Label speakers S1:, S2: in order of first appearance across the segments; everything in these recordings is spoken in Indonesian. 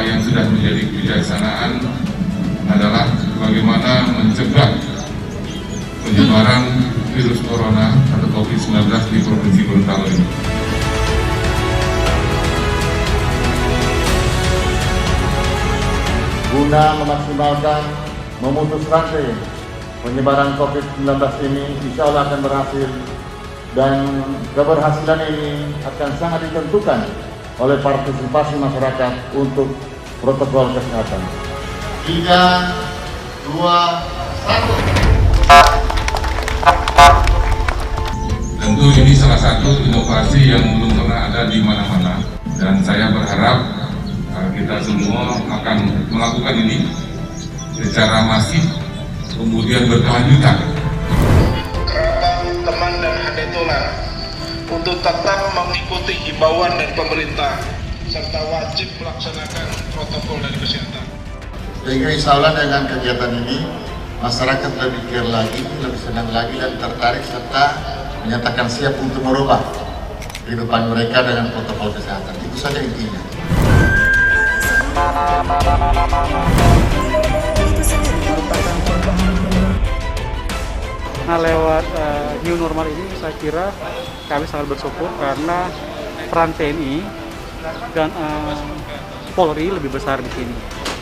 S1: yang sudah menjadi kebijaksanaan adalah bagaimana mencegah penyebaran virus corona atau COVID-19 di Provinsi Gorontalo ini.
S2: Guna memaksimalkan memutus rantai penyebaran COVID-19 ini, insya Allah akan berhasil, dan keberhasilan ini akan sangat ditentukan oleh partisipasi masyarakat untuk protokol kesehatan. 3, 2, 1.
S1: Tentu ini salah satu inovasi yang belum pernah ada di mana-mana, dan saya berharap kita semua akan melakukan ini secara masif, kemudian berkelanjutan.
S3: Kerabat, teman, dan handetola untuk tetap mengikuti himbauan dari pemerintah serta wajib melaksanakan protokol dari kesehatan.
S2: Sehingga insya Allah dengan kegiatan ini masyarakat lebih care lagi, lebih senang lagi, dan tertarik serta menyatakan siap untuk merubah kehidupan mereka dengan protokol kesehatan. Itu saja intinya.
S4: Nah, lewat new normal ini saya kira kami sangat bersyukur karena peran TNI dan Polri lebih besar di sini,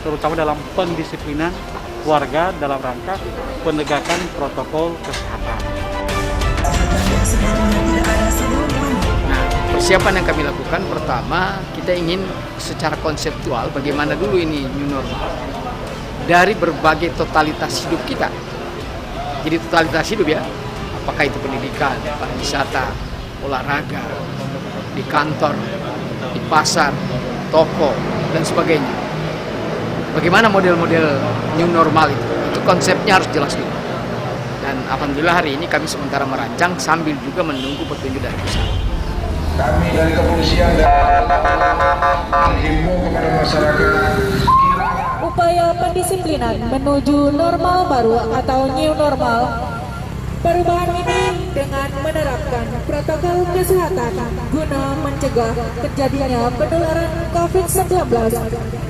S4: terutama dalam pendisiplinan warga dalam rangka penegakan protokol kesehatan.
S5: Persiapan yang kami lakukan, pertama kita ingin secara konseptual bagaimana dulu ini new normal dari berbagai totalitas hidup kita. Jadi totalitas hidup ya, apakah itu pendidikan, pariwisata, olahraga, di kantor, di pasar, toko, dan sebagainya. Bagaimana model-model new normal itu konsepnya harus jelas dulu. Dan alhamdulillah hari ini kami sementara merancang sambil juga menunggu petunjuk dari pusat.
S3: Kami dari kepolisian dan menghimbau kepada masyarakat
S6: upaya pendisiplinan menuju normal baru atau new normal. Perubahan ini dengan menerapkan protokol kesehatan guna mencegah terjadinya penularan COVID-19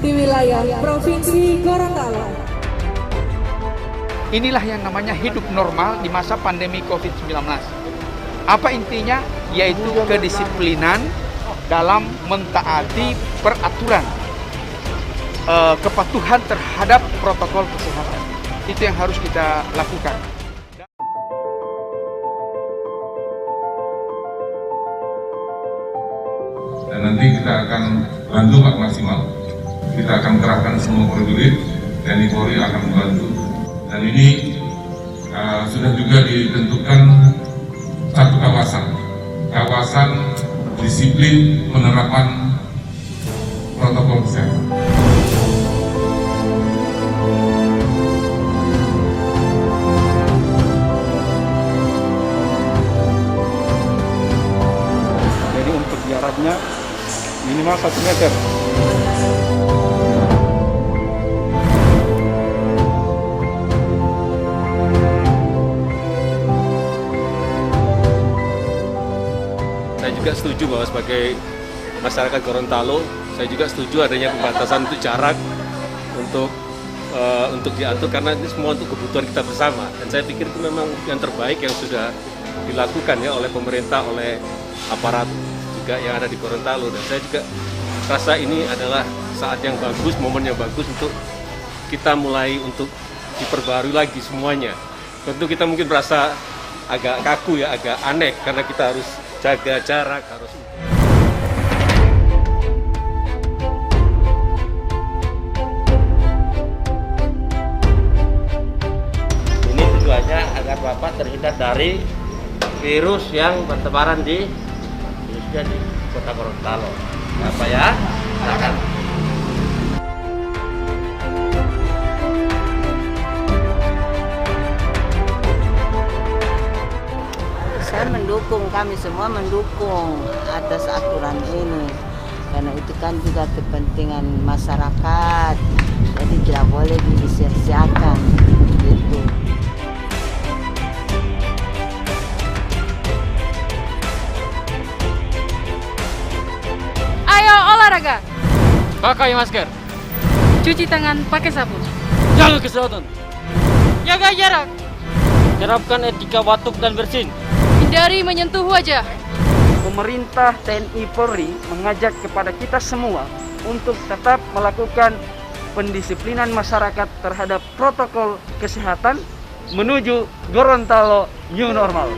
S6: di wilayah Provinsi Gorontalo.
S7: Inilah yang namanya hidup normal di masa pandemi COVID-19. Apa intinya? Yaitu kedisiplinan dalam mentaati peraturan, kepatuhan terhadap protokol kesehatan. Itu yang harus kita lakukan.
S1: Dan nanti kita akan bantu Pak maksimal. Kita akan kerahkan semua prajurit, TNI Polri akan membantu. Dan ini sudah juga ditentukan satu kawasan disiplin penerapan protokol kesehatan.
S4: Jadi untuk jaraknya minimal 1 meter.
S8: Saya juga setuju bahwa sebagai masyarakat Gorontalo, saya juga setuju adanya pembatasan untuk jarak untuk diatur karena ini semua untuk kebutuhan kita bersama. Dan saya pikir itu memang yang terbaik yang sudah dilakukan ya oleh pemerintah, oleh aparat juga yang ada di Gorontalo. Dan saya juga rasa ini adalah saat yang bagus, momen yang bagus untuk kita mulai untuk diperbarui lagi semuanya. Tentu kita mungkin merasa agak kaku ya, agak aneh karena kita harus jaga jarak, harus.
S9: Ini tujuannya agar Bapak terhindar dari virus yang bertebaran khususnya di Kota Gorontalo. Apa ya? Silakan.
S10: Saya mendukung, kami semua mendukung atas aturan ini karena itu kan juga kepentingan masyarakat, jadi tidak boleh disia-siakan gitu.
S11: Ayo olahraga,
S7: Pakai masker,
S11: Cuci tangan pakai sabun.
S12: Jaga kesehatan.
S11: Jaga jarak.
S12: Terapkan etika batuk dan bersin.
S11: Hindari menyentuh wajah.
S13: Pemerintah TNI Polri mengajak kepada kita semua untuk tetap melakukan pendisiplinan masyarakat terhadap protokol kesehatan menuju Gorontalo New Normal.